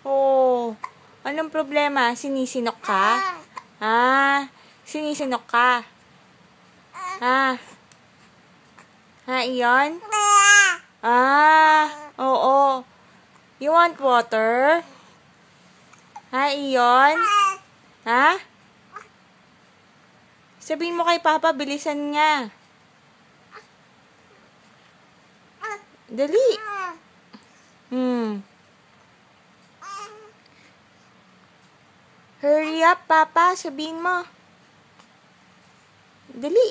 Oh, anong problema? Sinisinok ka? Sinisinok ka? Iyon? Oo. You want water? Iyon? Sabihin mo kay Papa, bilisan nga. Dali. Hurry up, Papa. Sabihin mo. Dali.